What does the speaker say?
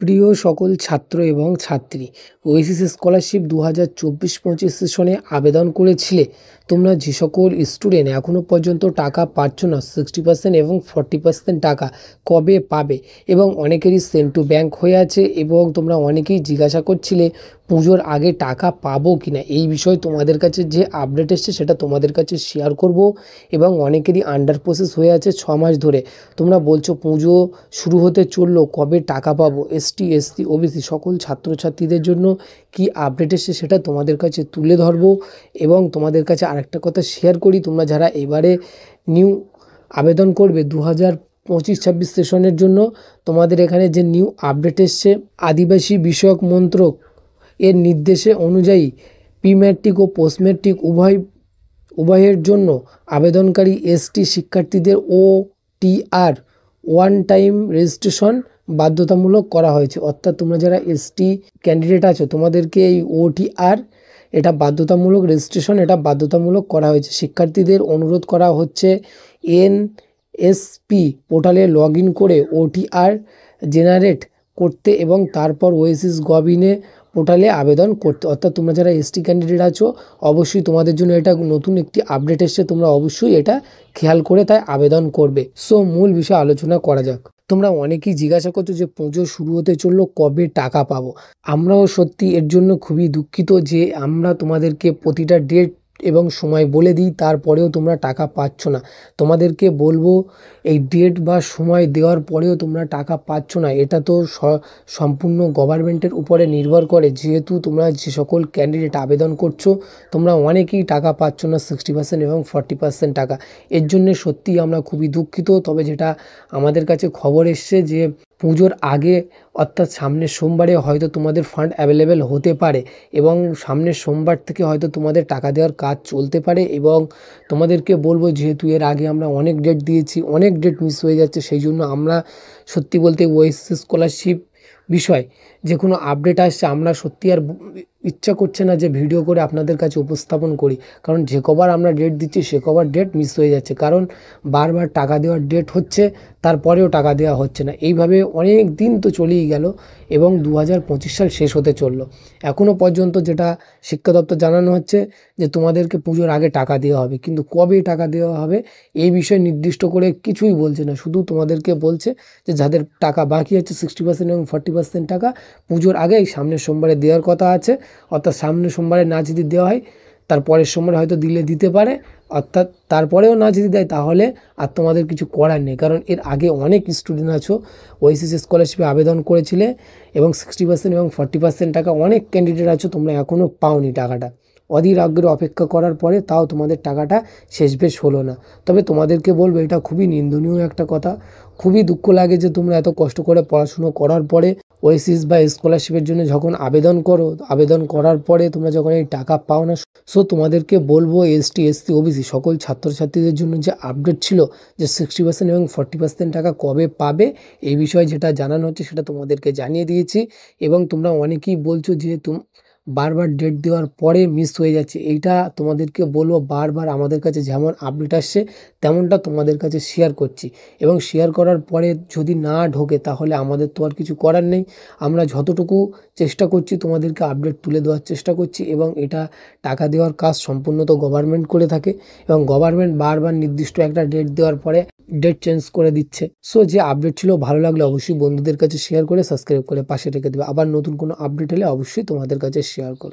প্রিয় সকল ছাত্র এবং ছাত্রী, ওয়েসিস স্কলারশিপ 2024-25 সেশনে আবেদন করেছিলে। তোমরা যে সকল স্টুডেন্ট এখনও পর্যন্ত টাকা পাচ্ছ না, 60% এবং 40% টাকা কবে পাবে, এবং অনেকেরই সেন্ড টু ব্যাঙ্ক হয়ে আছে, এবং তোমরা অনেকেই জিজ্ঞাসা করছিলে পুজোর আগে টাকা পাবো কি না। এই বিষয়ে তোমাদের কাছে যে আপডেট এসছে সেটা তোমাদের কাছে শেয়ার করব। এবং অনেকেরই আন্ডার প্রসেস হয়ে আছে 6 মাস ধরে। তোমরা বলছো পুজো শুরু হতে চললো, কবে টাকা পাবো। এসটি, এসসি, ওবিসি সকল ছাত্রছাত্রীদের জন্য কি আপডেট এসছে সেটা তোমাদের কাছে তুলে ধরবো। এবং তোমাদের কাছে আরেকটা কথা শেয়ার করি, তোমরা যারা এবারে নিউ আবেদন করবে 2025-26 সেশনের জন্য, তোমাদের এখানে যে নিউ আপডেট এসছে, আদিবাসী বিষয়ক মন্ত্রক এর নির্দেশে অনুযায়ী প্রি ম্যাট্রিক ও পোস্ট ম্যাট্রিক উভয়ের জন্য আবেদনকারী এসটি শিক্ষার্থীদের OTR ওয়ান টাইম রেজিস্ট্রেশন বাধ্যতামূলক করা হয়েছে। অর্থাৎ তোমরা যারা এসটি ক্যান্ডিডেট আছো, তোমাদেরকে এই OTR এটা বাধ্যতামূলক রেজিস্ট্রেশন, এটা বাধ্যতামূলক করা হয়েছে। শিক্ষার্থীদের অনুরোধ করা হচ্ছে NSP পোর্টালে লগ ইন করে OTR জেনারেট করতে এবং তারপর ওয়েসিস গভ.ইন পোর্টালে আবেদন করতে। অর্থাৎ তোমরা যারা এসটি ক্যান্ডিডেট আছো, অবশ্যই তোমাদের জন্য এটা নতুন একটি আপডেট এসছে, তোমরা অবশ্যই এটা খেয়াল করে তাই আবেদন করবে। সো মূল বিষয়ে আলোচনা করা যাক। তোমরা অনেকেই জিজ্ঞাসা করছো যে পুজো শুরু হতে চললো, কবে টাকা পাবো। আমরাও সত্যি এর জন্য খুবই দুঃখিত যে আমরা তোমাদেরকে প্রতিটা ডেট এবং সময় বলে দিই, তারপরেও তোমরা টাকা পাচ্ছ না। তোমাদেরকে বলবো, এই ডেট বা সময় দেওয়ার পরেও তোমরা টাকা পাচ্ছ না, এটা তো সম্পূর্ণ গভর্নমেন্টের উপরে নির্ভর করে। যেহেতু তোমরা যে সকল ক্যান্ডিডেট আবেদন করছো, তোমরা অনেকেই টাকা পাচ্ছ না 60% এবং 40% টাকা। এর জন্যে সত্যিই আমরা খুবই দুঃখিত। তবে যেটা আমাদের কাছে খবর এসছে যে পুজোর আগে, অর্থাৎ সামনের সোমবারে হয়তো তোমাদের ফান্ড অ্যাভেলেবেল হতে পারে, এবং সামনের সোমবার থেকে হয়তো তোমাদের টাকা দেওয়ার কাজ চলতে পারে। এবং তোমাদেরকে বলবো, যেহেতু এর আগে আমরা অনেক ডেট দিয়েছি, অনেক ডেট মিস হয়ে যাচ্ছে, সেই জন্য আমরা সত্যি বলতে ওয়েসিস স্কলারশিপ বিষয় যে কোনো আপডেট আসছে, আমরা সত্যি আর ইচ্ছা করছে না যে ভিডিও করে আপনাদের কাছে উপস্থাপন করি, কারণ যে কবার আমরা ডেট দিচ্ছি সে কবার ডেট মিস হয়ে যাচ্ছে। কারণ বারবার টাকা দেওয়ার ডেট হচ্ছে, তারপরেও টাকা দেওয়া হচ্ছে না। এইভাবে অনেক দিন তো চলেই গেল, এবং 2025 সাল শেষ হতে চললো। এখনও পর্যন্ত যেটা শিক্ষা দপ্তর জানানো হচ্ছে যে তোমাদেরকে পুজোর আগে টাকা দেওয়া হবে, কিন্তু কবে টাকা দেওয়া হবে এই বিষয়ে নির্দিষ্ট করে কিছুই বলছে না। শুধু তোমাদেরকে বলছে যে যাদের টাকা বাকি আছে 60% এবং 40% টাকা পুজোর আগে এই সামনের সোমবারে দেওয়ার কথা আছে। অর্থাৎ সামনের সোমবারে না যদি দেওয়া হয়, তার পরের সোমবারে হয়তো দিতে পারে। অর্থাৎ তারপরেও না যদি দেয়, তাহলে আর তোমাদের কিছু করার নেই। কারণ এর আগে অনেক স্টুডেন্ট আছো ওয়েসিস স্কলারশিপে আবেদন করেছিলে, এবং 60% এবং 40% টাকা অনেক ক্যান্ডিডেট আছো, তোমরা এখনও পাওনি টাকাটা। অধীর আগ্রহে অপেক্ষা করার পরে তাও তোমাদের টাকাটা শেষমেশ হলো না। তবে তোমাদেরকে বলবো, এটা খুবই নিন্দনীয় একটা কথা। খুবই দুঃখ লাগে যে তোমরা এত কষ্ট করে পড়াশুনো করার পরে ওয়েসিস বা স্কলারশিপের জন্য যখন আবেদন করো, আবেদন করার পরে তোমরা যখন এই টাকা পাও না। সো তোমাদেরকে বলবো, এসটি, এসসি, ওবিসি সকল ছাত্রছাত্রীদের জন্য যে আপডেট ছিল যে 60% এবং 40% টাকা কবে পাবে, এই বিষয়ে যেটা জানানো হচ্ছে সেটা তোমাদেরকে জানিয়ে দিয়েছি। এবং তোমরা অনেকেই বলছো যে বারবার ডেট দেওয়ার পরে মিস হয়ে যাচ্ছে। এইটা তোমাদেরকে বলবো, বারবার আমাদের কাছে যেমন আপডেট আসছে তেমনটা তোমাদের কাছে শেয়ার করছি, এবং শেয়ার করার পরে যদি না ঢোকে তাহলে আমাদের তো আর কিছু করার নেই। আমরা যতটুকু চেষ্টা করছি তোমাদেরকে আপডেট তুলে দেওয়ার চেষ্টা করছি, এবং এটা টাকা দেওয়ার কাজ সম্পূর্ণ তো গভর্নমেন্ট করে থাকে, এবং গভর্নমেন্ট বারবার নির্দিষ্ট একটা ডেট দেওয়ার পরে ডেট চেঞ্জ করে দিচ্ছে। সো যে আপডেট ছিল, ভালো লাগলে অবশ্যই বন্ধুদের কাছে শেয়ার করে সাবস্ক্রাইব করে পাশে রেখে দেবে। আবার নতুন কোনো আপডেট হলে অবশ্যই তোমাদের কাছে শেয়ার করো।